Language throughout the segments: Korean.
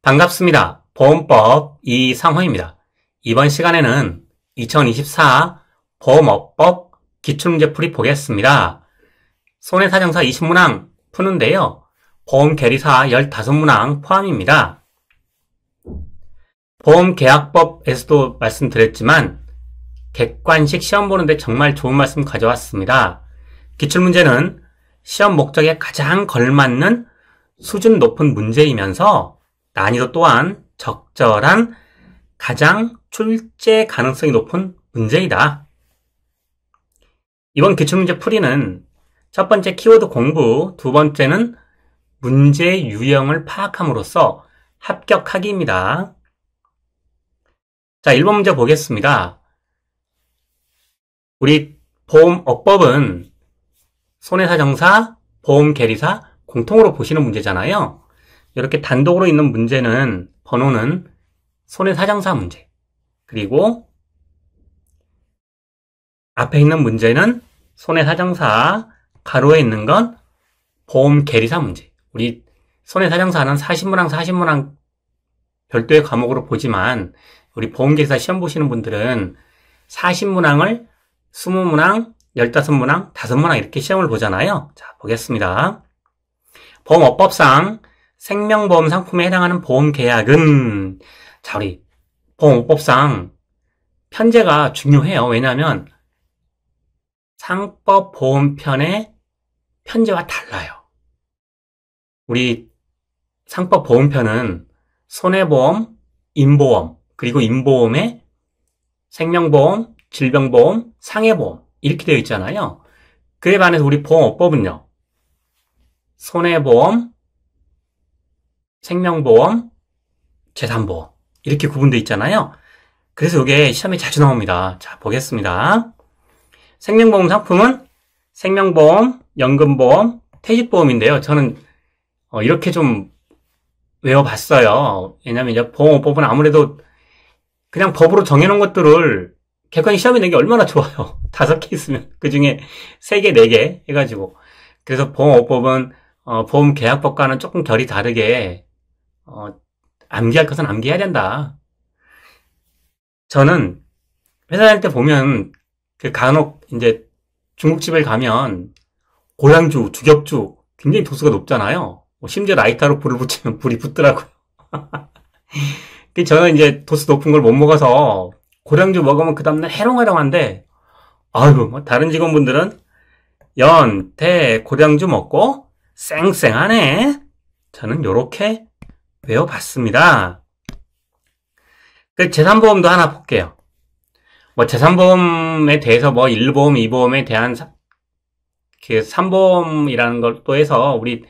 반갑습니다. 보험법 이상호입니다. 이번 시간에는 2024 보험업법 기출문제풀이 보겠습니다. 손해사정사 20문항 푸는데요. 보험계리사 15문항 포함입니다. 보험계약법에서도 말씀드렸지만 객관식 시험 보는데 정말 좋은 말씀 가져왔습니다. 기출문제는 시험 목적에 가장 걸맞는 수준 높은 문제이면서 난이도 또한 적절한 가장 출제 가능성이 높은 문제이다. 이번 기출문제 풀이는 첫 번째 키워드 공부, 두 번째는 문제 유형을 파악함으로써 합격하기입니다. 자, 1번 문제 보겠습니다. 우리 보험업법은 손해사정사, 보험계리사 공통으로 보시는 문제잖아요. 이렇게 단독으로 있는 문제는 번호는 손해사정사 문제, 그리고 앞에 있는 문제는 손해사정사, 가로에 있는 건 보험계리사 문제. 우리 손해사정사는 40문항 별도의 과목으로 보지만 우리 보험계리사 시험 보시는 분들은 40문항을 20문항, 15문항, 5문항 이렇게 시험을 보잖아요. 자, 보겠습니다. 보험업법상 생명보험 상품에 해당하는 보험계약은, 자, 우리 보험업법상 편제가 중요해요. 왜냐하면 상법보험편의 편제와 달라요. 우리 상법보험편은 손해보험, 임보험, 그리고 임보험에 생명보험, 질병보험, 상해보험 이렇게 되어 있잖아요. 그에 반해서 우리 보험업법은요, 손해보험, 생명보험, 재산보험 이렇게 구분되어 있잖아요. 그래서 이게 시험에 자주 나옵니다. 자, 보겠습니다. 생명보험 상품은 생명보험, 연금보험, 퇴직보험인데요. 저는 이렇게 좀 외워봤어요. 왜냐하면 이제 보험업법은 아무래도 그냥 법으로 정해놓은 것들을 객관식 시험에 내기 얼마나 좋아요. 5개 있으면 그 중에 3개, 4개 해가지고. 그래서 보험업법은 보험계약법과는 조금 결이 다르게 암기할 것은 암기해야 된다. 저는 회사 다닐 때 보면 그 간혹 이제 중국집을 가면 고량주, 주격주 굉장히 도수가 높잖아요. 심지어 라이터로 불을 붙이면 불이 붙더라고요. 저는 이제 도수 높은 걸 못 먹어서 고량주 먹으면 그 다음날 해롱해롱한데, 아이고, 뭐 다른 직원분들은 연, 태, 고량주 먹고 쌩쌩하네. 저는 요렇게 외워봤습니다. 재산보험도 하나 볼게요. 재산보험에 대해서 1보험, 2보험에 대한 그 3보험이라는 걸 또 해서 우리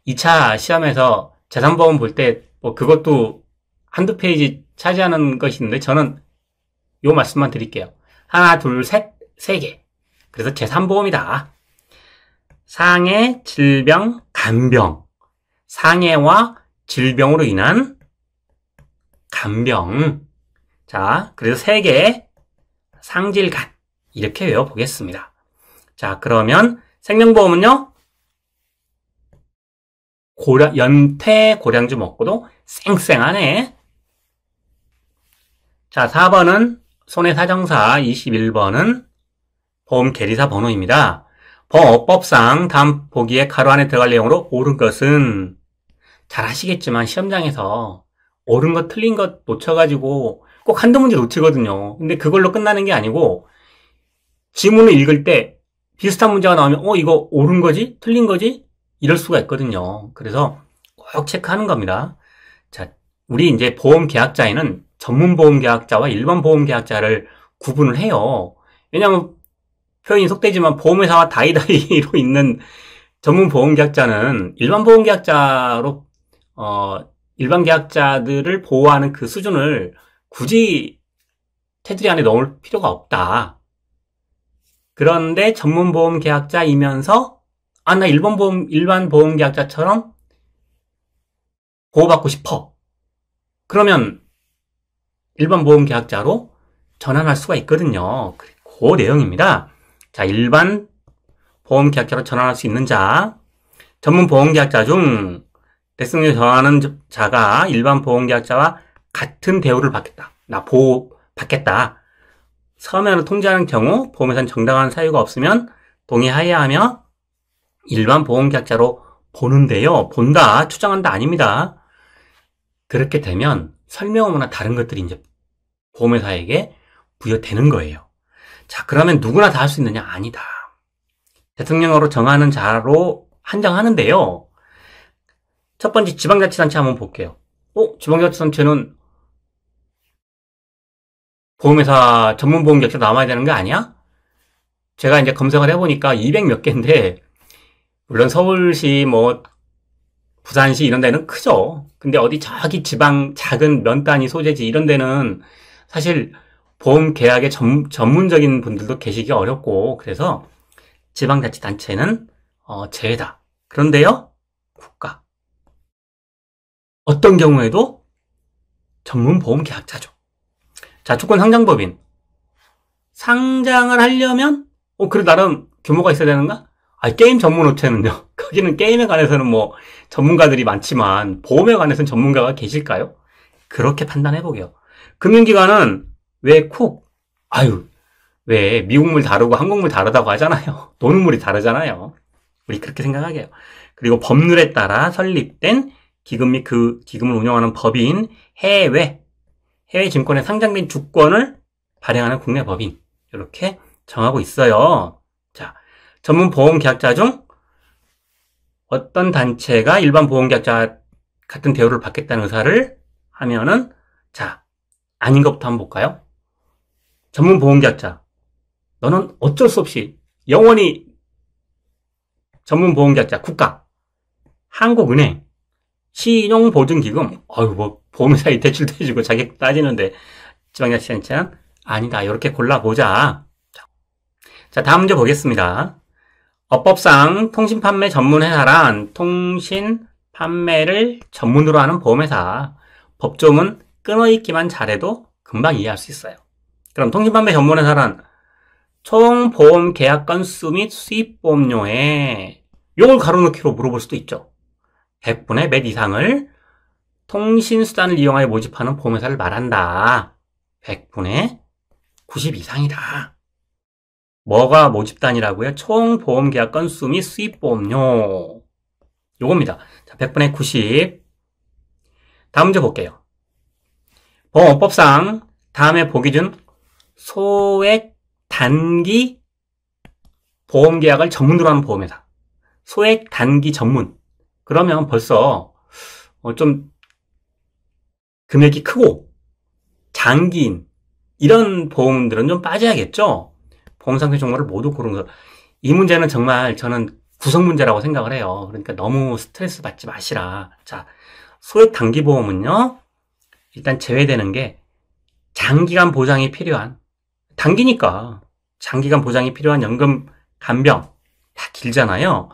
2차 시험에서 재산보험 볼 때 그것도 한두 페이지 차지하는 것이 있는데 저는 요 말씀만 드릴게요. 하나, 둘, 셋, 3개. 그래서 재산보험이다. 상해, 질병, 간병. 상해와 질병으로 인한 간병. 자, 그래서 3개, 상질간. 이렇게 외워보겠습니다. 자, 그러면 생명보험은요, 연태 고량주 먹고도 쌩쌩하네. 자, 4번은 손해사정사, 21번은 보험계리사 번호입니다. 보험업법상 다음 보기에 가로 안에 들어갈 내용으로 옳은 것은, 잘 아시겠지만 시험장에서 옳은 것 틀린 것 놓쳐가지고 꼭 한두 문제 놓치거든요. 근데 그걸로 끝나는 게 아니고 지문을 읽을 때 비슷한 문제가 나오면 이거 옳은 거지? 틀린 거지? 이럴 수가 있거든요. 그래서 꼭 체크하는 겁니다. 자, 우리 이제 보험계약자에는 전문보험계약자와 일반 보험계약자를 구분을 해요. 왜냐하면 표현이 속되지만 보험회사와 다이다이로 있는 전문보험계약자는 일반 보험계약자로 일반 계약자들을 보호하는 그 수준을 굳이 테두리 안에 넣을 필요가 없다. 그런데 전문보험계약자이면서 나 일반 보험계약자처럼 보호받고 싶어. 그러면 일반 보험계약자로 전환할 수가 있거든요. 그 내용입니다. 자, 일반 보험계약자로 전환할 수 있는 자, 전문보험계약자 중 대승령 정하는 자가 일반 보험계약자와 같은 대우를 받겠다. 나 보호 받겠다. 서면을 통지하는 경우 보험회사는 정당한 사유가 없으면 동의하여야 하며 일반 보험계약자로 보는데요. 본다, 추정한다 아닙니다. 그렇게 되면 설명 의무나 다른 것들이 이제 보험회사에게 부여되는 거예요. 자, 그러면 누구나 다 할 수 있느냐? 아니다. 대통령으로 정하는 자로 한정하는데요. 첫 번째 지방자치단체 한번 볼게요. 지방자치단체는 보험회사 전문보험계약자 남아야 되는 게 아니야? 제가 이제 검색을 해보니까 200 몇 개인데, 물론 서울시, 부산시 이런 데는 크죠. 근데 어디 저기 지방 작은 면 단위 소재지 이런 데는 사실 보험 계약의 전문적인 분들도 계시기 어렵고, 그래서 지방자치단체는 제외다. 그런데요, 국가. 어떤 경우에도 전문보험 계약자죠. 자, 주권 상장법인. 상장을 하려면, 그래, 나름 규모가 있어야 되는가? 게임 전문 업체는요. 거기는 게임에 관해서는 전문가들이 많지만, 보험에 관해서는 전문가가 계실까요? 그렇게 판단해보게요. 금융기관은 왜 왜 미국물 다르고 한국물 다르다고 하잖아요. 노는 물이 다르잖아요. 우리 그렇게 생각하게요. 그리고 법률에 따라 설립된 기금 및 그 기금을 운영하는 법인, 해외 증권에 상장된 주권을 발행하는 국내 법인, 이렇게 정하고 있어요. 자, 전문 보험 계약자 중 어떤 단체가 일반 보험 계약자 같은 대우를 받겠다는 의사를 하면은, 자, 아닌 것부터 한번 볼까요? 전문 보험 계약자. 너는 어쩔 수 없이 영원히 전문 보험 계약자, 국가, 한국은행, 신용보증기금, 보험회사에 대출도 해주고 자격 따지는데 지방자치단체는 아니다. 이렇게 골라보자. 자, 다음 문제 보겠습니다. 어법상 통신판매 전문회사란 통신판매를 전문으로 하는 보험회사. 법조문 끊어있기만 잘해도 금방 이해할 수 있어요. 그럼 통신판매 전문회사란 총 보험 계약 건수 및 수입보험료에, 요걸 가로넣기로 물어볼 수도 있죠. 100분의 몇 이상을 통신수단을 이용하여 모집하는 보험회사를 말한다. 100분의 90 이상이다. 뭐가 모집단이라고요? 총 보험 계약 건수 및 수입보험료. 요겁니다. 자, 100분의 90. 다음 문제 볼게요. 보험업법상 다음에 보기 중 소액 단기 보험 계약을 전문으로 하는 보험회사. 소액 단기 전문. 그러면 벌써 좀 금액이 크고 장기인 이런 보험들은 좀 빠져야겠죠. 보험상세 종목을 모두 고른 거. 이 문제는 정말 저는 구성 문제라고 생각을 해요. 그러니까 너무 스트레스 받지 마시라. 자, 소액 단기 보험은요, 일단 제외되는 게 장기간 보장이 필요한, 단기니까 장기간 보장이 필요한 연금, 간병 다 길잖아요.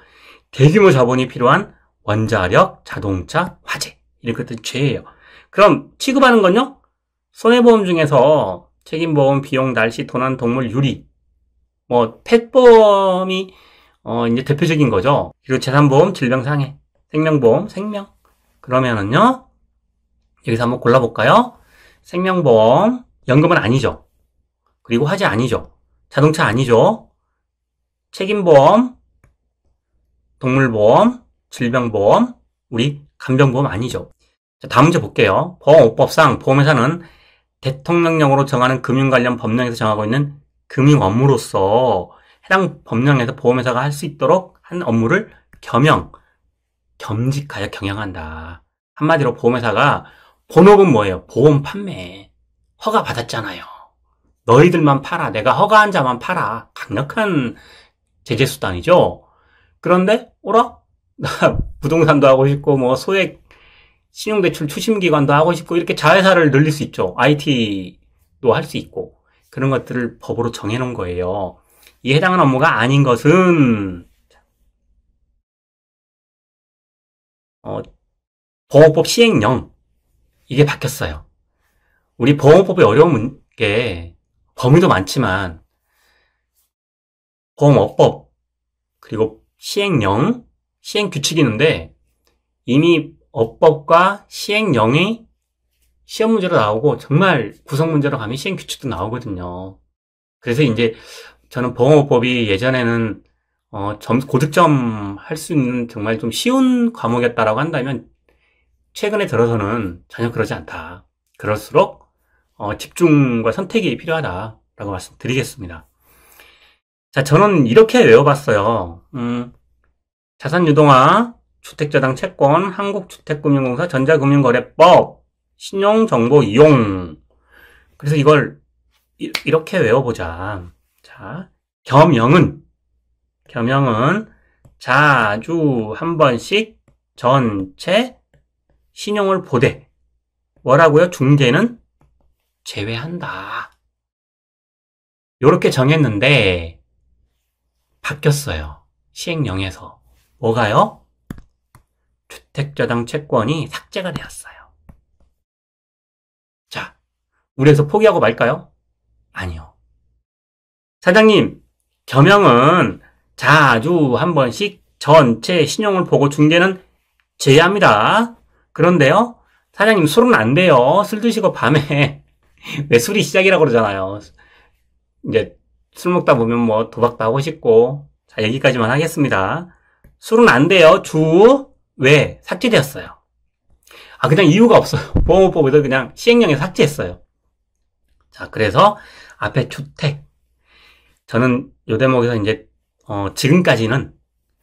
대규모 자본이 필요한 원자력, 자동차, 화재 이런 것들이 죄예요. 그럼 취급하는 건요, 손해보험 중에서 책임보험, 비용, 날씨, 도난, 동물, 유리, 펫보험이 이제 대표적인 거죠. 그리고 재산보험, 질병상해, 생명보험, 생명. 그러면은요, 여기서 한번 골라볼까요? 생명보험, 연금은 아니죠. 그리고 화재 아니죠. 자동차 아니죠. 책임보험, 동물보험, 질병보험, 우리 간병보험 아니죠. 자, 다음 문제 볼게요. 보험업법상 보험회사는 대통령령으로 정하는 금융 관련 법령에서 정하고 있는 금융 업무로서 해당 법령에서 보험회사가 할 수 있도록 한 업무를 겸직하여 경영한다. 한마디로 보험회사가 본업은 뭐예요? 보험 판매. 허가 받았잖아요. 너희들만 팔아. 내가 허가한 자만 팔아. 강력한 제재 수단이죠. 그런데 나 부동산도 하고 싶고 소액 신용대출 추심기관도 하고 싶고 이렇게 자회사를 늘릴 수 있죠. IT도 할 수 있고 그런 것들을 법으로 정해놓은 거예요. 이에 해당하는 업무가 아닌 것은 보험법 시행령 이게 바뀌었어요. 우리 보험법이 어려운 게 범위도 많지만 보험업법 그리고 시행령, 시행규칙이 있는데 이미 어법과 시행령이 시험 문제로 나오고 정말 구성 문제로 가면 시행 규칙도 나오거든요. 그래서 이제 저는 보험업법이 예전에는 고득점 할 수 있는 정말 좀 쉬운 과목이었다라고 한다면 최근에 들어서는 전혀 그러지 않다. 그럴수록 집중과 선택이 필요하다라고 말씀드리겠습니다. 자, 저는 이렇게 외워봤어요. 자산유동화, 주택저당 채권, 한국주택금융공사, 전자금융거래법, 신용정보이용. 그래서 이걸 이렇게 외워보자. 자, 겸영은 자주 한 번씩 전체 신용을 보되 뭐라고요? 중개는 제외한다. 요렇게 정했는데 바뀌었어요. 시행령에서. 뭐가요? 주택저당 채권이 삭제가 되었어요. 자, 우리에서 포기하고 말까요? 아니요. 사장님, 겸영은 자주 한 번씩 전체 신용을 보고 중개는 제외합니다. 그런데요, 사장님 술은 안 돼요. 술 드시고 밤에 왜 술이 시작이라고 그러잖아요. 이제 술 먹다 보면 뭐 도박도 하고 싶고. 자, 여기까지만 하겠습니다. 술은 안 돼요. 왜? 삭제되었어요. 그냥 이유가 없어요. 보험업법에서 그냥 시행령에 삭제했어요. 자, 그래서 앞에 주택. 저는 요 대목에서 이제 지금까지는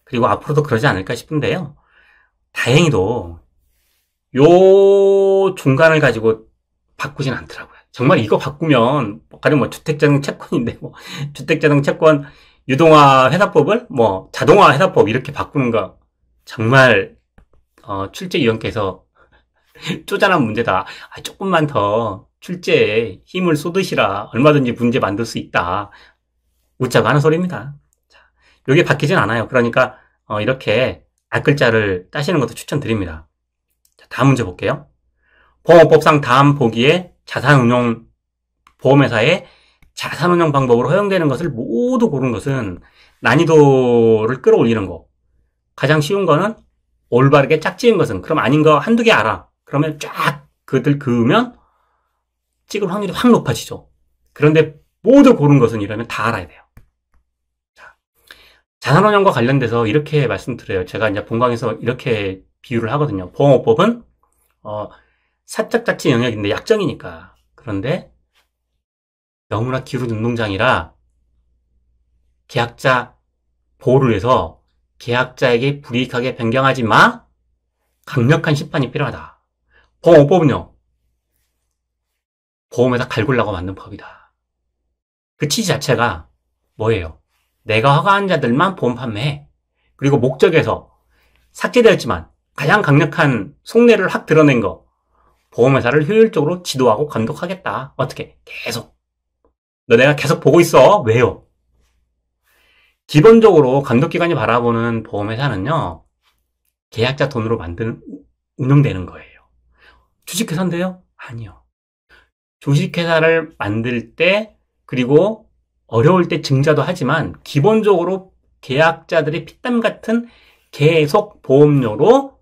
그리고 앞으로도 그러지 않을까 싶은데요. 다행히도 요 중간을 가지고 바꾸진 않더라고요. 정말 이거 바꾸면 가령 뭐 주택자동 채권인데 뭐 주택자동 채권 유동화 회사법을 뭐 자동화 회사법 이렇게 바꾸는 거 정말 출제위원께서 쪼잔한 문제다. 조금만 더 출제에 힘을 쏟으시라. 얼마든지 문제 만들 수 있다. 웃자고 하는 소리입니다. 자, 요게 바뀌진 않아요. 그러니까 이렇게 앞글자를 따시는 것도 추천드립니다. 자, 다음 문제 볼게요. 보험업법상 다음 보기에 자산운용 보험회사의 자산운용 방법으로 허용되는 것을 모두 고른 것은 난이도를 끌어올리는 거. 가장 쉬운 거는 올바르게 짝지은 것은. 그럼 아닌 거 한두 개 알아. 그러면 쫙 그들 그으면 찍을 확률이 확 높아지죠. 그런데 모두 고른 것은 이러면 다 알아야 돼요. 자, 자산운용과 관련돼서 이렇게 말씀드려요. 제가 이제 본강에서 이렇게 비유를 하거든요. 보험업법은 사적자치 영역인데 약정이니까. 그런데 너무나 기울은 운동장이라 계약자 보호를 위해서 계약자에게 불이익하게 변경하지 마. 강력한 심판이 필요하다. 보험업법은요. 보험회사 갈굴라고 만든 법이다. 그 취지 자체가 뭐예요? 내가 허가한 자들만 보험 판매해. 그리고 목적에서 삭제되었지만 가장 강력한 속내를 확 드러낸 거. 보험회사를 효율적으로 지도하고 감독하겠다. 어떻게? 계속. 너 내가 계속 보고 있어. 왜요? 기본적으로 감독기관이 바라보는 보험회사는요. 계약자 돈으로 운영되는 거예요. 주식회사인데요? 아니요. 주식회사를 만들 때 그리고 어려울 때 증자도 하지만 기본적으로 계약자들의 피땀 같은 계속 보험료로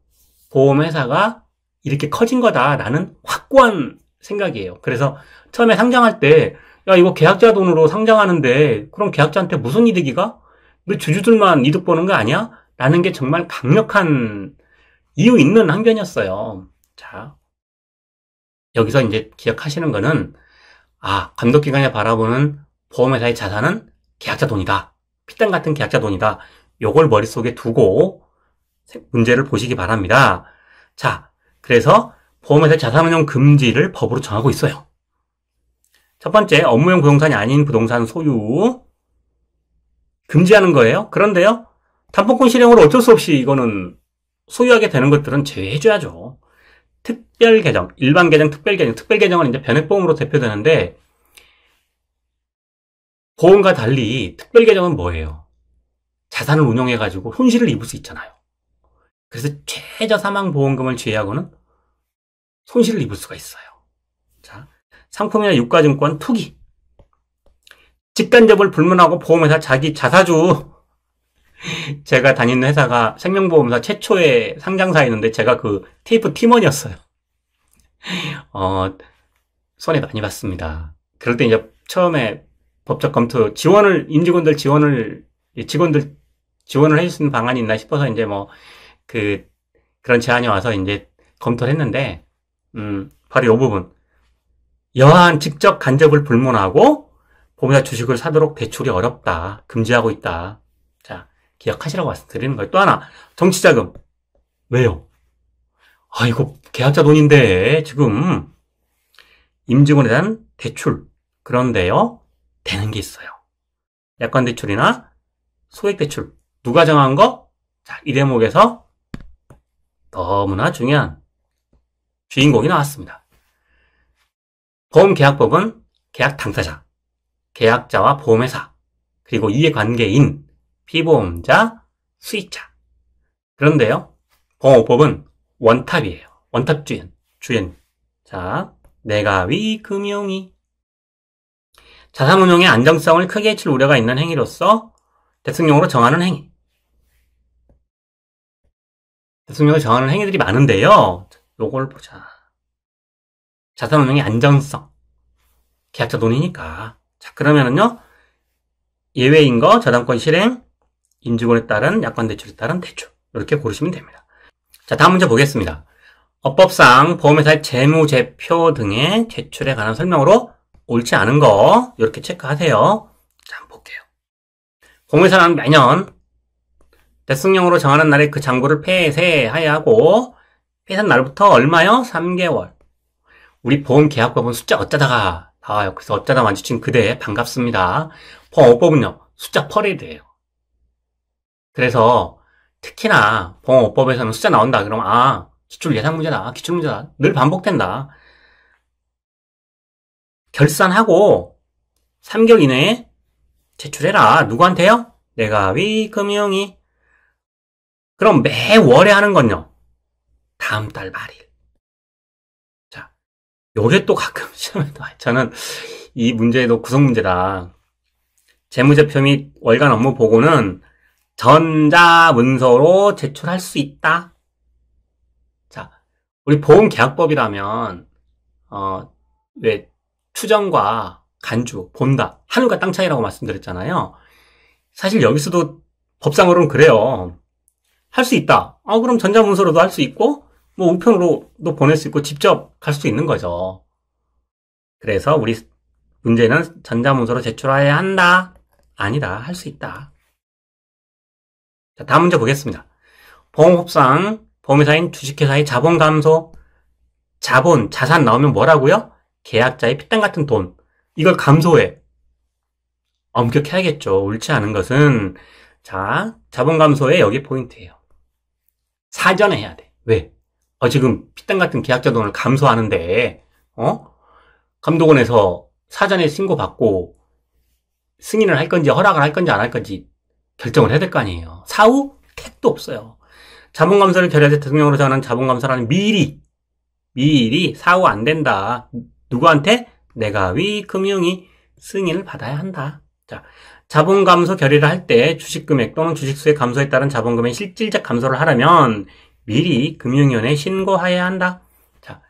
보험회사가 이렇게 커진 거다라는 확고한 생각이에요. 그래서 처음에 상장할 때 야 이거 계약자 돈으로 상장하는데 그럼 계약자한테 무슨 이득이가? 너 주주들만 이득 보는 거 아니야? 라는 게 정말 강력한 이유 있는 항변이었어요. 자, 여기서 이제 기억하시는 거는 감독기관이 바라보는 보험회사의 자산은 계약자 돈이다. 피땀 같은 계약자 돈이다. 요걸 머릿속에 두고 문제를 보시기 바랍니다. 자, 그래서 보험회사 자산운용 금지를 법으로 정하고 있어요. 첫 번째, 업무용 부동산이 아닌 부동산 소유 금지하는 거예요. 그런데요, 담보권 실행으로 어쩔 수 없이 이거는 소유하게 되는 것들은 제외해줘야죠. 특별 계정, 일반 계정, 특별 계정. 특별 계정은 이제 변액보험으로 대표되는데 보험과 달리 특별 계정은 뭐예요? 자산을 운용해가지고 손실을 입을 수 있잖아요. 그래서 최저 사망보험금을 제외하고는 손실을 입을 수가 있어요. 자, 상품이나 유가증권 투기. 직간접을 불문하고 보험회사 자기 자사주 제가 다니는 회사가 생명보험사 최초의 상장사였는데 제가 그 테이프 팀원이었어요. 손해 많이 봤습니다. 그럴 때 이제 처음에 법적 검토 지원을 임직원들 지원을 직원들 지원을 해줄 수 있는 방안이 있나 싶어서 이제 뭐 그런 제안이 와서 이제 검토를 했는데 바로 이 부분 여하한 직접 간접을 불문하고 보험사 주식을 사도록 대출이 어렵다. 금지하고 있다. 자, 기억하시라고 말씀드리는 거예요. 또 하나, 정치자금. 왜요? 이거 계약자 돈인데 지금 임직원에 대한 대출. 그런데요, 되는 게 있어요. 약관대출이나 소액대출. 누가 정한 거? 자, 이 대목에서 너무나 중요한 주인공이 나왔습니다. 보험계약법은 계약 당사자, 계약자와 보험회사, 그리고 이해관계인, 피보험자, 수익자. 그런데요, 보험업법은 원탑이에요. 원탑 주연. 자, 내가위 금융위. 자산운용의 안정성을 크게 해칠 우려가 있는 행위로서 대승용으로 정하는 행위. 대승용을 정하는 행위들이 많은데요. 요걸 보자. 자산운용의 안정성. 계약자 돈이니까. 자, 그러면은요, 예외인 거, 저당권 실행, 임직원에 따른 약관대출에 따른 대출. 이렇게 고르시면 됩니다. 자, 다음 문제 보겠습니다. 업법상 보험회사의 재무제표 등의 제출에 관한 설명으로 옳지 않은 거, 이렇게 체크하세요. 자, 한번 볼게요. 보험회사는 매년 대승령으로 정하는 날에 그 잔고를 폐쇄해야 하고, 폐쇄한 날부터 얼마요? 3개월. 우리 보험계약법은 숫자 어쩌다가 나와요. 그래서 어쩌다 마주친 그대 반갑습니다. 보험업법은요, 숫자 퍼레이드예요. 그래서 특히나 보험업법에서는 숫자 나온다. 그러면 기출 예상 문제다. 기출 문제다. 늘 반복된다. 결산하고 3개월 이내에 제출해라. 누구한테요? 내가위 금융위. 그럼 매월에 하는 건요, 다음 달 말일. 자, 요게 또 가끔 시험에 나와요. 저는 이 문제도 구성 문제다. 재무제표 및 월간 업무 보고는 전자문서로 제출할 수 있다. 자, 우리 보험계약법이라면 왜 추정과 간주, 본다, 하늘과 땅 차이라고 말씀드렸잖아요. 사실 여기서도 법상으로는 그래요. 할 수 있다. 그럼 전자문서로도 할 수 있고, 뭐 우편으로도 보낼 수 있고, 직접 갈 수 있는 거죠. 그래서 우리 문제는 전자문서로 제출해야 한다. 아니다. 할 수 있다. 자, 다음 문제 보겠습니다. 보험법상 보험회사인 주식회사의 자본 감소, 자산 나오면 뭐라고요? 계약자의 피땀 같은 돈. 이걸 감소해. 엄격해야겠죠. 옳지 않은 것은. 자, 자본 감소에 여기 포인트예요. 사전에 해야 돼. 왜? 지금 피땀 같은 계약자 돈을 감소하는데, 감독원에서 사전에 신고받고 승인을 할 건지 허락을 할 건지 안 할 건지 결정을 해야 될 거 아니에요. 사후 택도 없어요. 자본감사를 결의할 대통령으로 정하는 자본감사라는 미리 사후 안 된다. 누구한테? 내가위 금융위 승인을 받아야 한다. 자, 자본감소 결의를 할 때 주식금액 또는 주식수의 감소에 따른 자본금의 실질적 감소를 하려면 미리 금융위원회에 신고해야 한다. 자,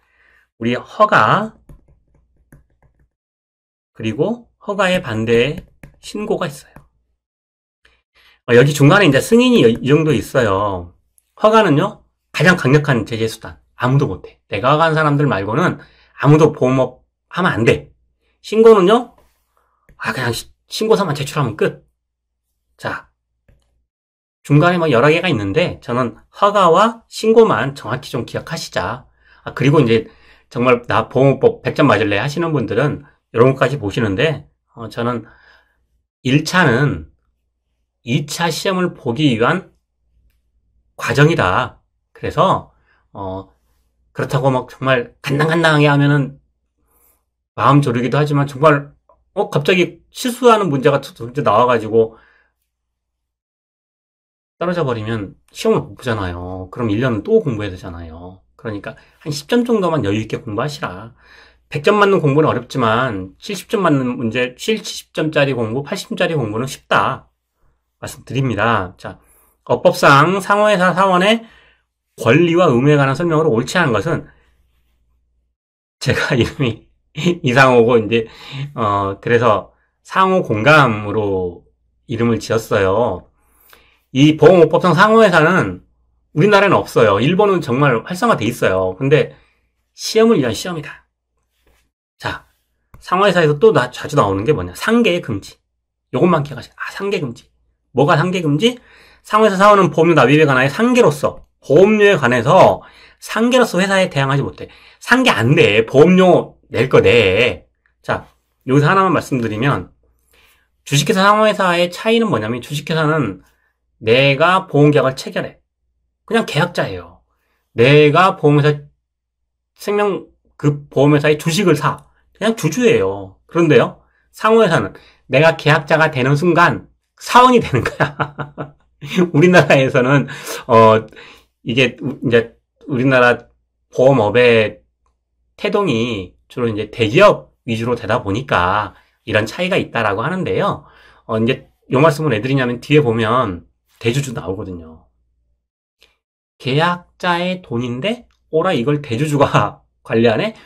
우리 허가 그리고 허가에 반대에 신고가 있어요. 여기 중간에 이제 승인이 이 정도 있어요. 허가는요, 가장 강력한 제재 수단. 아무도 못해. 내가 허가한 사람들 말고는 아무도 보험업 하면 안 돼. 신고는요, 그냥 신고서만 제출하면 끝. 자, 중간에 뭐 여러 개가 있는데, 저는 허가와 신고만 정확히 좀 기억하시자. 그리고 이제 정말 나 보험법 100점 맞을래 하시는 분들은 이런 것까지 보시는데, 저는 1차는 2차 시험을 보기 위한 과정이다. 그래서 그렇다고 막 정말 간당간당하게 하면은 마음 졸이기도 하지만 정말 갑자기 실수하는 문제가 나와가지고 떨어져 버리면 시험을 못 보잖아요. 그럼 1년은 또 공부해야 되잖아요. 그러니까 한 10점 정도만 여유 있게 공부하시라. 100점 맞는 공부는 어렵지만 70점 맞는 문제, 70점짜리 공부, 80점짜리 공부는 쉽다. 말씀드립니다. 자, 어법상 상호회사 사원의 권리와 의무에 관한 설명으로 옳지 않은 것은 제가 이름이 이상호고 이제 그래서 상호 공감으로 이름을 지었어요. 이 보험업법상 상호회사는 우리나라에는 없어요. 일본은 정말 활성화돼 있어요. 근데 시험을 위한 시험이다. 자, 상호회사에서 또 자주 나오는 게 뭐냐? 상계의 금지. 요것만 기억하세요. 상계 금지. 뭐가 상계 금지? 상호회사 사원은 보험료 납입에 관하여 상계로서 보험료에 관해서 상계로서 회사에 대항하지 못해. 상계 안 돼. 보험료 낼 거 내. 자, 여기서 하나만 말씀드리면 주식회사 상호회사의 차이는 뭐냐면 주식회사는 내가 보험계약을 체결해. 그냥 계약자예요. 내가 보험회사 보험회사의 주식을 사. 그냥 주주예요. 그런데요, 상호회사는 내가 계약자가 되는 순간 사원이 되는 거야. 우리나라에서는 이게 이제 우리나라 보험업의 태동이 주로 이제 대기업 위주로 되다 보니까 이런 차이가 있다라고 하는데요. 이제 요 말씀을 왜 드리냐면 뒤에 보면 대주주 나오거든요. 계약자의 돈인데 오라 이걸 대주주가 관리하네?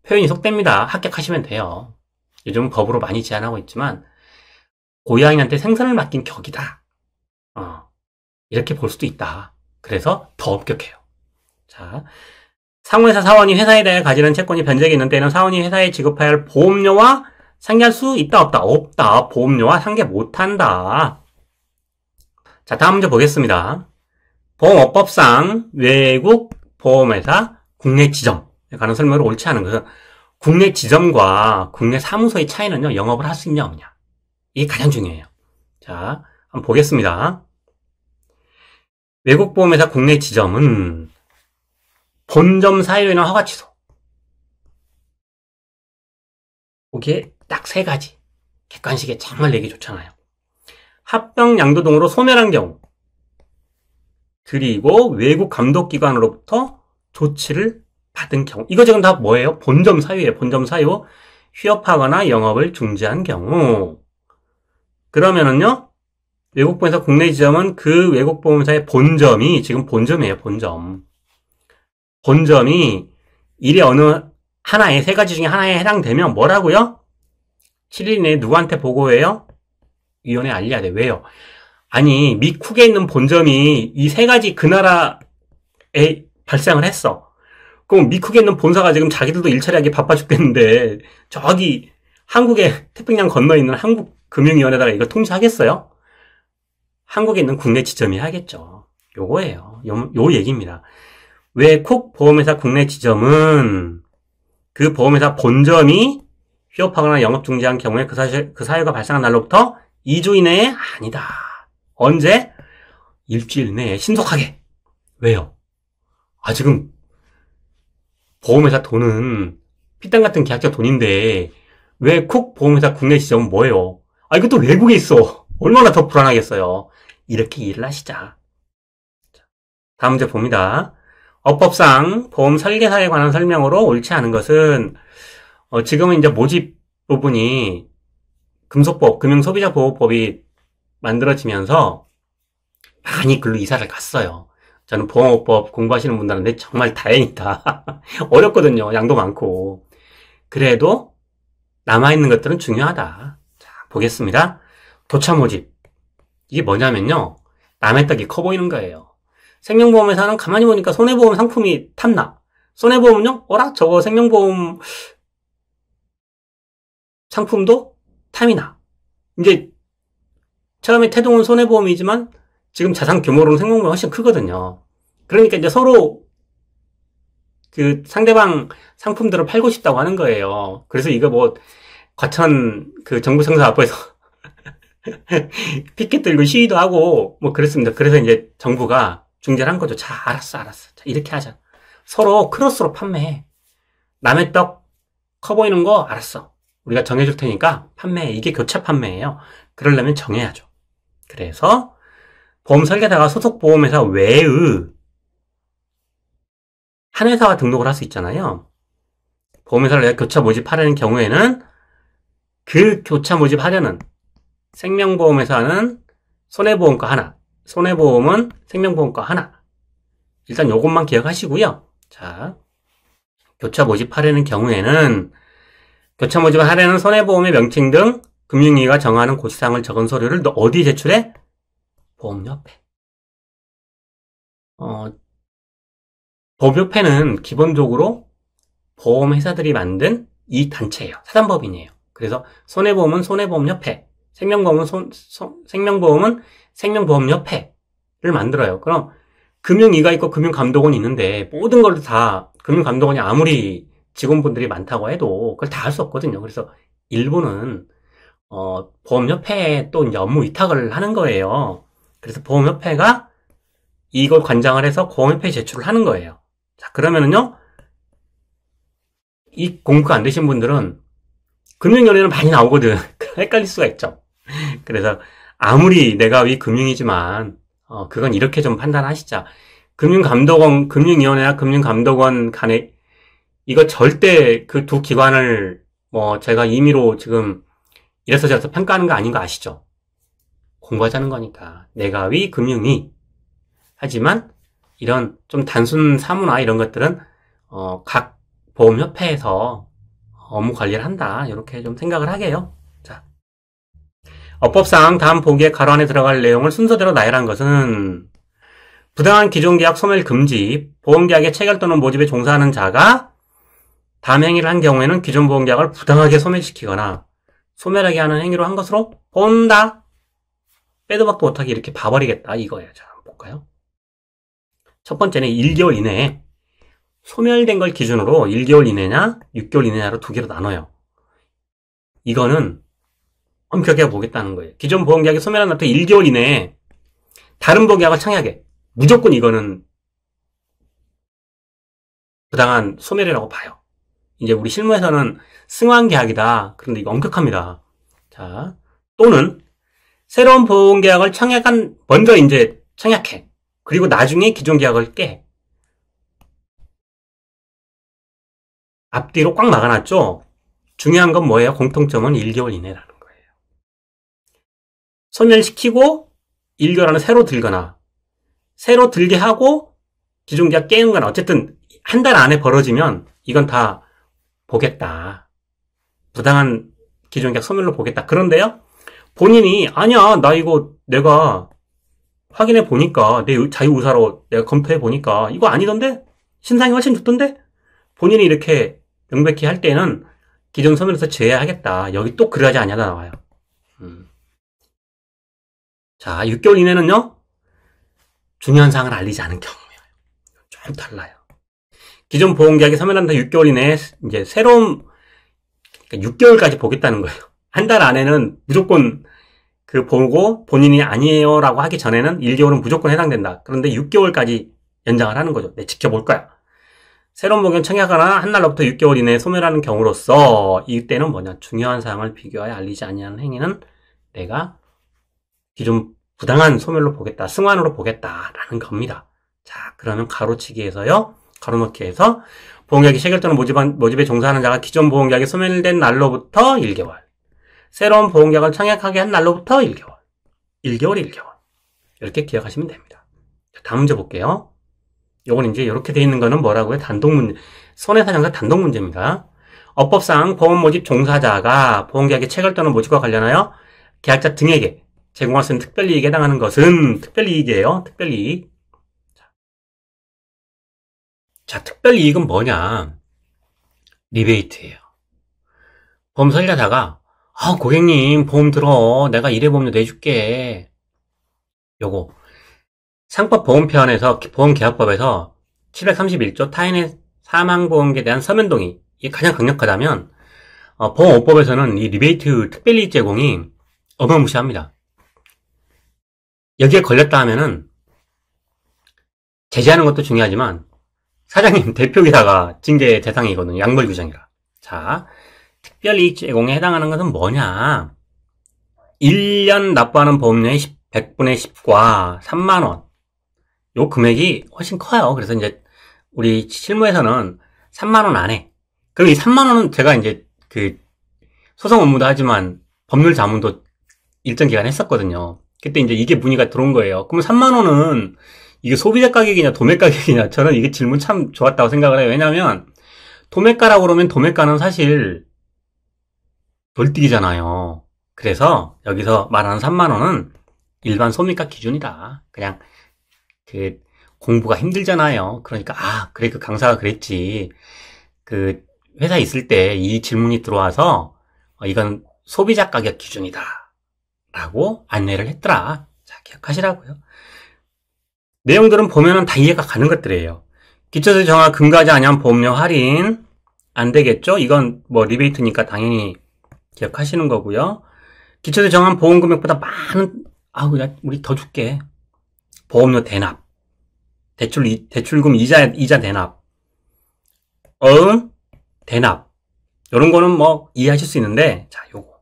표현이 속됩니다. 합격하시면 돼요. 요즘 법으로 많이 제한하고 있지만 고양이한테 생선을 맡긴 격이다. 이렇게 볼 수도 있다. 그래서 더 엄격해요. 자, 상호회사 사원이 회사에 대해 가지는 채권이 변제가 있는 때는 사원이 회사에 지급해야 할 보험료와 상계할 수 있다 없다? 없다. 보험료와 상계 못한다. 자, 다음 문제 보겠습니다. 보험업법상 외국 보험회사 국내 지점에 관한 설명을 옳지 않은 것은 국내 지점과 국내 사무소의 차이는요, 영업을 할 수 있냐 없냐. 이게 가장 중요해요. 자, 한번 보겠습니다. 외국 보험회사 국내 지점은 본점 사유로 인한 허가 취소. 이게 딱 세 가지. 객관식에 정말 내기 좋잖아요. 합병 양도 등으로 소멸한 경우, 그리고 외국 감독기관으로부터 조치를 받은 경우. 이거 지금 다 뭐예요? 본점 사유예요. 본점 사유. 휴업하거나 영업을 중지한 경우. 그러면은요, 외국보험회사 국내 지점은 그 외국보험회사의 본점이, 지금 본점이에요, 본점. 본점이 일의 어느 하나에, 세 가지 중에 하나에 해당되면 뭐라고요? 7일 내에 누구한테 보고해요? 위원회에 알려야 돼. 왜요? 아니, 미쿡에 있는 본점이 이 세 가지 그 나라에 발생을 했어. 그럼 미쿡에 있는 본사가 지금 자기들도 일처리하기 바빠 죽겠는데 저기 한국에 태평양 건너에 있는 한국금융위원회에다가 이거 통지하겠어요? 한국에 있는 국내 지점이 하겠죠. 요거예요. 요 얘기입니다. 외국 보험회사 국내 지점은 그 보험회사 본점이 휴업하거나 영업 중지한 경우에 그 사유가 발생한 날로부터 2주 이내에 아니다. 언제? 일주일 내에 신속하게. 왜요? 지금 보험회사 돈은 피땀 같은 계약자 돈인데 외국 보험회사 국내 지점은 뭐예요? 이것도 외국에 있어. 얼마나 더 불안하겠어요. 이렇게 이해를 하시자. 다음 문제 봅니다. 업법상 보험 설계사에 관한 설명으로 옳지 않은 것은 지금은 이제 모집 부분이 금소법, 금융소비자보호법이 만들어지면서 많이 글로 이사를 갔어요. 저는 보험업법 공부하시는 분들한테 정말 다행이다. 어렵거든요. 양도 많고. 그래도 남아있는 것들은 중요하다. 자, 보겠습니다. 교차 모집. 이게 뭐냐면요, 남의 떡이 커 보이는 거예요. 생명보험회사는 가만히 보니까 손해보험 상품이 탐나. 손해보험은요, 저거 생명보험 상품도 탐이 나. 이제 처음에 태동은 손해보험이지만 지금 자산 규모로는 생명보험이 훨씬 크거든요. 그러니까 이제 서로 그 상대방 상품들을 팔고 싶다고 하는 거예요. 그래서 이거 뭐 과천 그 정부 청사 앞에서 피켓 들고 시위도 하고 뭐 그랬습니다. 그래서 이제 정부가 중재를 한 거죠. 자, 알았어. 자, 이렇게 하자. 서로 크로스로 판매해. 남의 떡 커 보이는 거 알았어. 우리가 정해줄 테니까 판매해. 이게 교차 판매예요. 그러려면 정해야죠. 그래서 보험 설계사가 소속 보험회사 외의 한 회사와 등록을 할 수 있잖아요. 보험회사를 내가 교차 모집하려는 경우에는 그 교차 모집하려는 생명보험회사는 손해보험과 하나, 손해보험은 생명보험과 하나. 일단 요것만 기억하시고요. 자, 교차 모집 하려는 경우에는 교차 모집 하려는 손해보험의 명칭 등 금융위가 정하는 고지사항을 적은 서류를 너 어디 제출해? 보험협회. 보험협회는 기본적으로 보험회사들이 만든 이 단체예요. 사단법인이에요. 그래서 손해보험은 손해보험협회, 생명보험은 생명보험협회를 만들어요. 그럼 금융위가 있고 금융감독원이 있는데 모든 걸 다 금융감독원이 아무리 직원분들이 많다고 해도 그걸 다 할 수 없거든요. 그래서 일부는 보험협회에 또 이제 업무 위탁을 하는 거예요. 그래서 보험협회가 이걸 관장을 해서 보험협회에 제출을 하는 거예요. 자, 그러면은요, 이 공부가 안 되신 분들은 금융연에는 많이 나오거든. 헷갈릴 수가 있죠. 그래서 아무리 내가 위 금융이지만 그건 이렇게 좀 판단하시자. 금융감독원, 금융위원회나 금융감독원 간에 이거 절대 그 두 기관을 제가 임의로 지금 이래서 저래서 평가하는 거 아닌 거 아시죠? 공부하자는 거니까. 내가 위, 금융위. 하지만 이런 좀 단순 사무나 이런 것들은 각 보험협회에서 업무 관리를 한다. 이렇게 좀 생각을 하게 해요. 자, 업법상 다음 보기에 가로 안에 들어갈 내용을 순서대로 나열한 것은 부당한 기존계약 소멸 금지, 보험계약의 체결 또는 모집에 종사하는 자가 다음 행위를 한 경우에는 기존 보험계약을 부당하게 소멸시키거나 소멸하게 하는 행위로 한 것으로 본다. 빼도 박도 못하게 이렇게 봐버리겠다 이거예요. 자, 한번 볼까요? 첫 번째는 1개월 이내에 소멸된 걸 기준으로 1개월 이내냐 6개월 이내냐로 두 개로 나눠요. 이거는 엄격하게 보겠다는 거예요. 기존 보험계약이 소멸한 날부터 1개월 이내에 다른 보험계약을 청약해. 무조건 이거는 부당한 소멸이라고 봐요. 이제 우리 실무에서는 승환계약이다. 그런데 이거 엄격합니다. 자, 또는 새로운 보험계약을 먼저 이제 청약해. 그리고 나중에 기존 계약을 깨. 앞뒤로 꽉 막아놨죠? 중요한 건 뭐예요? 공통점은 1개월 이내라는 거예요. 소멸시키고 1개월 안에 새로 들거나 새로 들게 하고 기존 계약 깨는 건 어쨌든 한 달 안에 벌어지면 이건 다 보겠다. 부당한 기존 계약 소멸로 보겠다. 그런데요, 본인이 아니야, 나 이거 내가 확인해 보니까 내 자유의사로 내가 검토해 보니까 이거 아니던데? 신상이 훨씬 좋던데? 본인이 이렇게 명백히 할 때는 기존 소멸에서 제외하겠다. 여기 또 그러지 않냐다 나와요. 자, 6개월 이내는요, 중요한 사항을 알리지 않은 경우예요. 좀 달라요. 기존 보험계약이 소멸한다 6개월 이내에 이제 새로운, 그러니까 6개월까지 보겠다는 거예요. 한 달 안에는 무조건 보고 본인이 아니에요라고 하기 전에는 1개월은 무조건 해당된다. 그런데 6개월까지 연장을 하는 거죠. 네, 지켜볼 거야. 새로운 보험 청약하거나 한 날로부터 6개월 이내에 소멸하는 경우로서 이때는 뭐냐? 중요한 사항을 비교하여 알리지 아니하는 행위는 내가 기존 부당한 소멸로 보겠다, 승환으로 보겠다라는 겁니다. 자, 그러면 가로치기에서요, 가로넣기에서 보험계약이 체결 또는 모집에 종사하는 자가 기존 보험계약이 소멸된 날로부터 1개월, 새로운 보험계약을 청약하게 한 날로부터 1개월, 1개월. 이렇게 기억하시면 됩니다. 다음 문제 볼게요. 요건 이제 이렇게 돼 있는 거는 뭐라고요? 손해사정사 단독 문제입니다. 업법상 보험 모집 종사자가 보험계약의 체결 또는 모집과 관련하여 계약자 등에게 제공할 수 있는 특별이익에 해당하는 것은 특별이익이에요. 특별이익. 자, 특별이익은 뭐냐? 리베이트예요. 보험 설계자가 고객님 보험 들어. 내가 1회보험료 내줄게. 요거 상법 보험편에서 보험계약법에서 731조 타인의 사망보험에 대한 서면동의, 이게 가장 강력하다면 보험업법에서는 이 리베이트 특별이익 제공이 어마무시합니다. 여기에 걸렸다 하면은 제재하는 것도 중요하지만 사장님 대표기사가 징계 대상이거든요. 양벌 규정이라. 자, 특별이익 제공에 해당하는 것은 뭐냐? 1년 납부하는 보험료의 100분의 10과 3만원. 요 금액이 훨씬 커요. 그래서 이제 우리 실무에서는 3만원 안에. 그럼 이 3만원은 제가 이제 소송 업무도 하지만 법률 자문도 일정 기간 했었거든요. 그때 이제 이게 문의가 들어온 거예요. 그럼 3만 원은 이게 소비자 가격이냐 도매 가격이냐, 저는 이게 질문 참 좋았다고 생각을 해요. 왜냐하면 도매가라고 그러면 도매가는 사실 돌뛰기잖아요. 그래서 여기서 말하는 3만 원은 일반 소비가 기준이다. 그냥 그 공부가 힘들잖아요. 그러니까 그래 그 강사가 그랬지. 그 회사에 있을 때 이 질문이 들어와서 이건 소비자 가격 기준이다 라고 안내를 했더라. 자, 기억하시라고요. 내용들은 보면은 다 이해가 가는 것들이에요. 기초세제 정화 금가지 아니면 보험료 할인 안 되겠죠? 이건 뭐 리베이트니까 당연히 기억하시는 거고요. 기초세제 정한 보험 금액보다 많은 우리 더 줄게. 보험료 대납, 대출금 이자 대납, 대납 이런 거는 뭐 이해하실 수 있는데, 자, 요거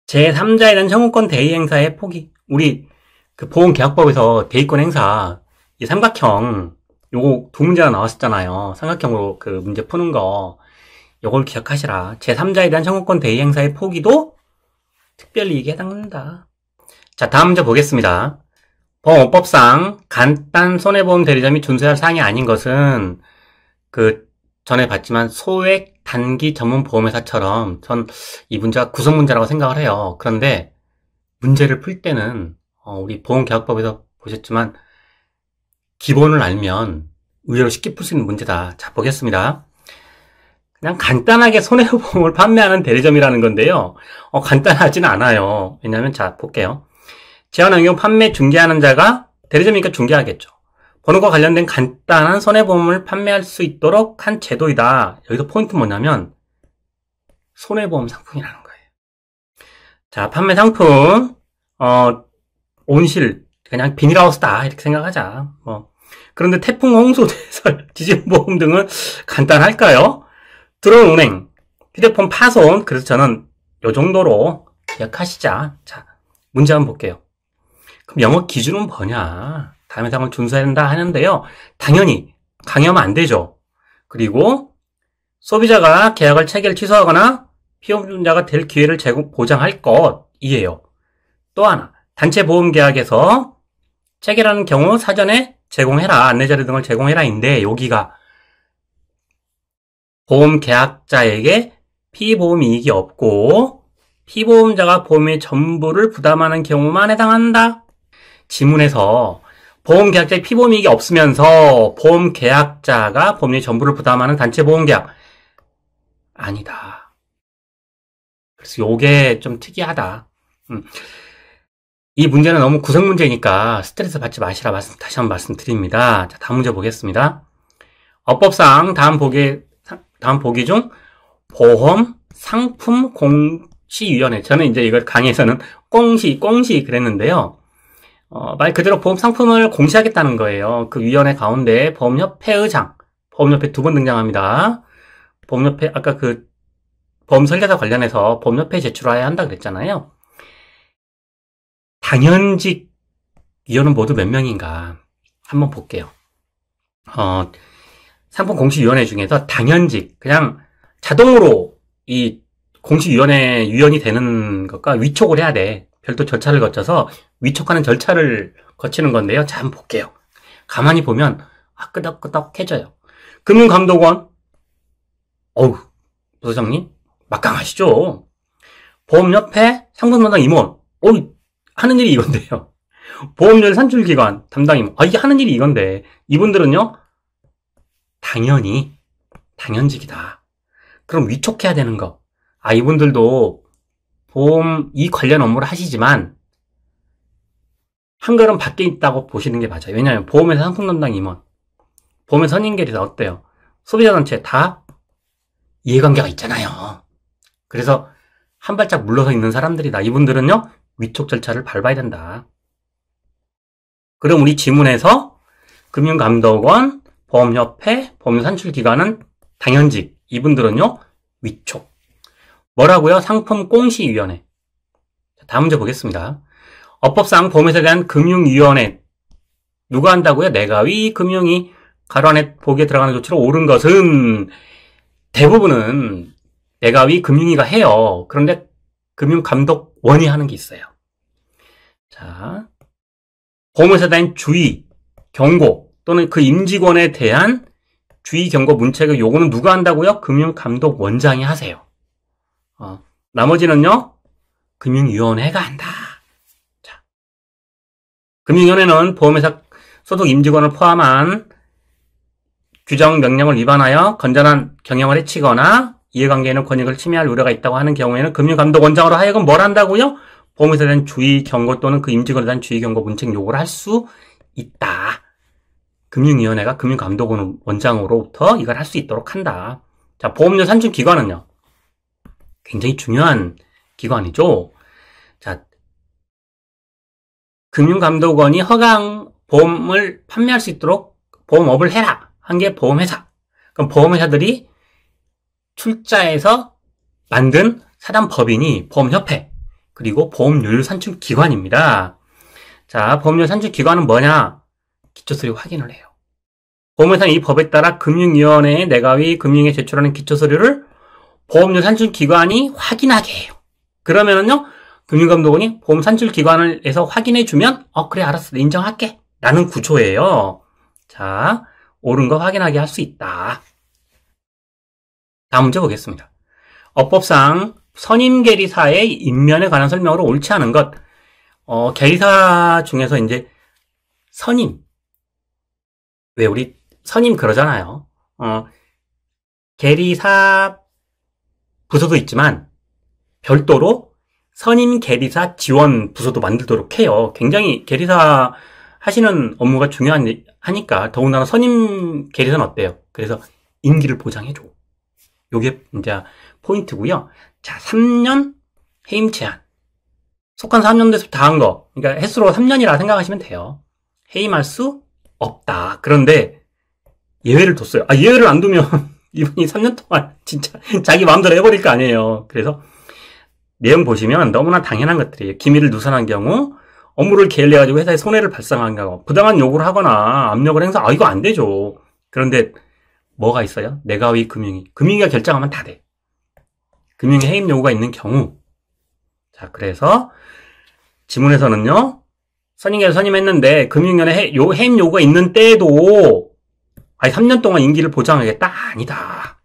제3자에 대한 청구권 대의 행사의 포기. 우리 그 보험계약법에서 대의권 행사 이 삼각형 요거 두 문제가 나왔었잖아요. 삼각형으로 그 문제 푸는 거 요걸 기억하시라. 제3자에 대한 청구권 대의 행사의 포기도 특별히 이익에 해당된다. 자, 다음 문제 보겠습니다. 보험업법상 간단 손해보험 대리점이 준수할 사항이 아닌 것은 그 전에 봤지만 소액 단기 전문 보험회사처럼 전 이 문제가 구성 문제라고 생각을 해요. 그런데 문제를 풀 때는 우리 보험계약법에서 보셨지만 기본을 알면 의외로 쉽게 풀 수 있는 문제다. 자, 보겠습니다. 그냥 간단하게 손해보험을 판매하는 대리점이라는 건데요. 간단하지는 않아요. 왜냐하면 자, 볼게요. 제한환경 판매 중개하는 자가 대리점이니까 중개하겠죠. 번호과 관련된 간단한 손해보험을 판매할 수 있도록 한 제도이다. 여기서 포인트 뭐냐면 손해보험 상품이라는 거예요. 자, 판매 상품 온실 그냥 비닐하우스다 이렇게 생각하자. 그런데 태풍, 홍수, 대설, 지진보험 등은 간단할까요? 드론 운행, 휴대폰 파손. 그래서 저는 요 정도로 기억하시자. 자, 문제 한번 볼게요. 그럼 영업 기준은 뭐냐? 다음에 상을 준수해야 된다 하는데요. 당연히 강요하면 안 되죠. 그리고 소비자가 계약을 체결 취소하거나 피해보험자가 될 기회를 보장할 것이에요. 또 하나, 단체 보험 계약에서 체결하는 경우 사전에 제공해라, 안내자료 등을 제공해라인데 여기가 보험 계약자에게 피보험 이익이 없고 피보험자가 보험의 전부를 부담하는 경우만 해당한다. 지문에서 보험 계약자의 피보험 이익이 없으면서 보험 계약자가 보험의 전부를 부담하는 단체 보험 계약 아니다. 그래서 요게 좀 특이하다. 이 문제는 너무 구성 문제니까 스트레스 받지 마시라 다시 한번 말씀드립니다. 자, 다음 문제 보겠습니다. 업법상 다음 보기 중 보험 상품 공시위원회. 저는 이제 이걸 강의에서는 공시 그랬는데요. 말 그대로 보험 상품을 공시하겠다는 거예요. 그 위원회 가운데 보험협회 의장, 보험협회 두 번 등장합니다. 보험협회, 아까 그 보험 설계사 관련해서 보험협회에 제출해야 한다 그랬잖아요. 당연직 위원은 모두 몇 명인가 한번 볼게요. 상품 공시위원회 중에서 당연직, 그냥 자동으로 이 공시위원회 위원이 되는 것과 위촉을 해야 돼. 별도 절차를 거쳐서 위촉하는 절차를 거치는 건데요. 자, 한번 볼게요. 가만히 보면 끄덕끄덕해져요. 금융감독원, 부서장님 막강하시죠. 보험협회 상품담당 임원, 하는 일이 이건데요. 보험료율 산출기관 담당 임원, 이게 하는 일이 이건데 이분들은요 당연히 당연직이다. 그럼 위촉해야 되는 거. 이분들도 보험 이 관련 업무를 하시지만 한 걸음 밖에 있다고 보시는 게 맞아요. 왜냐하면 보험회사 상품 담당 임원, 보험의 선임계리사 어때요? 소비자단체 다 이해관계가 있잖아요. 그래서 한 발짝 물러서 있는 사람들이다. 이분들은요 위촉 절차를 밟아야 된다. 그럼 우리 지문에서 금융감독원, 보험협회, 보험산출기관은 당연직, 이분들은요 위촉. 뭐라고요? 상품공시위원회. 다음 문제 보겠습니다. 업법상 보험회사에 대한 금융위원회 누가 한다고요? 내가위, 금융위, 가로 안에 보기에 들어가는 조치로 옳은 것은 대부분은 내가위, 금융위가 해요. 그런데 금융감독원이 하는 게 있어요. 자, 보험회사에 대한 주의, 경고 또는 그 임직원에 대한 주의, 경고, 문책을 요거는 누가 한다고요? 금융감독원장이 하세요. 나머지는요, 금융위원회가 한다. 자, 금융위원회는 보험회사 소속 임직원을 포함한 규정 명령을 위반하여 건전한 경영을 해치거나 이해관계에는 권익을 침해할 우려가 있다고 하는 경우에는 금융감독원장으로 하여금 뭘 한다고요? 보험회사에 대한 주의, 경고 또는 그 임직원에 대한 주의, 경고, 문책 요구를 할 수 있다. 금융위원회가 금융감독원장으로부터 이걸 할 수 있도록 한다. 자, 보험료 산출 기관은요, 굉장히 중요한 기관이죠. 자, 금융감독원이 보험을 판매할 수 있도록 보험업을 해라 한 게 보험회사. 그럼 보험회사들이 출자해서 만든 사단법인이 보험협회, 그리고 보험료율 산출 기관입니다. 자, 보험료 산출 기관은 뭐냐? 기초서류 확인을 해요. 보험회사는 이 법에 따라 금융위원회에 내가위 금융에 제출하는 기초서류를 보험료 산출 기관이 확인하게 해요. 그러면은요, 금융감독원이 보험 산출 기관에서 확인해주면, 그래, 알았어, 인정할게. 라는 구조예요. 자, 옳은 거 확인하게 할 수 있다. 다음 문제 보겠습니다. 어법상 선임계리사의 임면에 관한 설명으로 옳지 않은 것. 계리사 중에서 이제 선임. 왜 우리 선임 그러잖아요. 계리사 부서도 있지만 별도로 선임 계리사 지원 부서도 만들도록 해요. 굉장히 계리사 하시는 업무가 중요하니까 더군다나 선임 계리사는 어때요? 그래서 임기를 보장해줘. 요게 이제 포인트고요. 자, 3년 해임 제한. 속한 3년 돼서 다 한 거. 그러니까 횟수로 3년이라 생각하시면 돼요. 해임할 수 없다. 그런데 예외를 뒀어요. 예외를 안 두면 이분이 3년 동안 진짜 자기 마음대로 해버릴 거 아니에요. 그래서 내용 보시면 너무나 당연한 것들이에요. 기밀을 누설한 경우, 업무를 게을리해가지고 회사에 손해를 발생한 경우, 부당한 요구를 하거나 압력을 행사, 이거 안 되죠. 그런데 뭐가 있어요? 내가위 금융위가 결정하면 다 돼. 금융위 해임 요구가 있는 경우. 자, 그래서 지문에서는요, 선임계에서 선임했는데 금융위원회 해임 요구가 있는 때에도 3년 동안 임기를 보장하겠다? 아니다.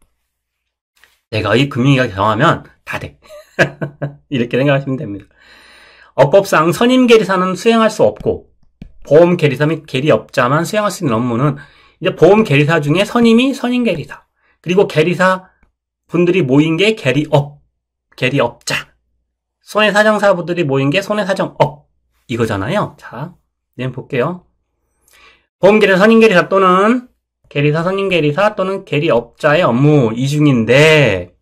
내가위 금융위가 정하면 다 돼. 이렇게 생각하시면 됩니다. 어법상 선임계리사는 수행할 수 없고 보험계리사 및 계리업자만 수행할 수 있는 업무는 이제 보험계리사 중에 선임이 선임계리사, 그리고 계리사 분들이 모인 게 계리업자, 손해사정사분들이 모인 게 손해사정업 이거잖아요. 자, 내용 볼게요. 보험계리사, 선임계리사 또는 계리사, 선임계리사 또는 계리업자의 업무 이 중인데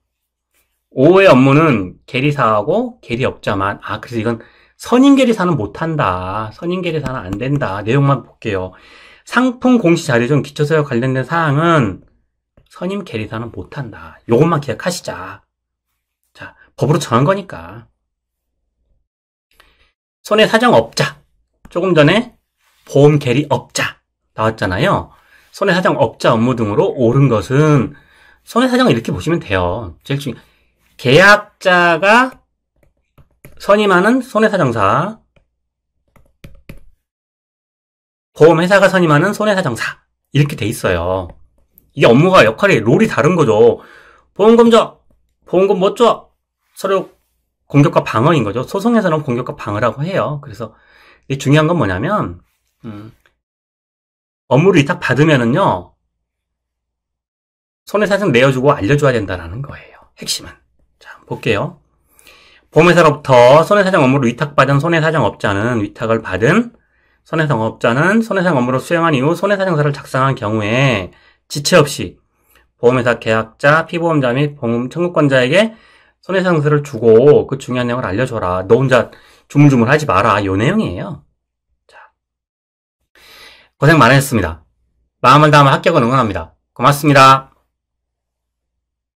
5의 업무는 계리사하고 계리업자만. 그래서 이건 선임계리사는 못한다. 선임계리사는 안 된다. 내용만 볼게요. 상품 공시 자료 중 기초서류와 관련된 사항은 선임계리사는 못한다. 요것만 기억하시자. 자, 법으로 정한 거니까. 손해사정업자. 조금 전에 보험계리업자 나왔잖아요. 손해사정업자 업무 등으로 옳은 것은 손해사정을 이렇게 보시면 돼요. 제일 중요한 계약자가 선임하는 손해사정사, 보험회사가 선임하는 손해사정사 이렇게 돼 있어요. 이게 업무가 역할이 롤이 다른 거죠. 보험금 줘, 보험금 못 줘, 서로 공격과 방어인 거죠. 소송에서는 공격과 방어라고 해요. 그래서 중요한 건 뭐냐면 업무를 위탁 받으면은요 손해사정 내어주고 알려줘야 된다는 거예요. 핵심은. 자, 볼게요. 보험회사로부터 손해사정 업무를 위탁받은 손해사정업자는 위탁을 받은 손해사정업자는 손해사정 업무를 수행한 이후 손해사정서를 작성한 경우에 지체 없이 보험회사 계약자, 피보험자 및 보험 청구권자에게 손해사정서를 주고 그 중요한 내용을 알려줘라. 너 혼자 주물주물 하지 마라. 이 내용이에요. 자, 고생 많으셨습니다. 마음을 다하면 합격을 응원합니다. 고맙습니다.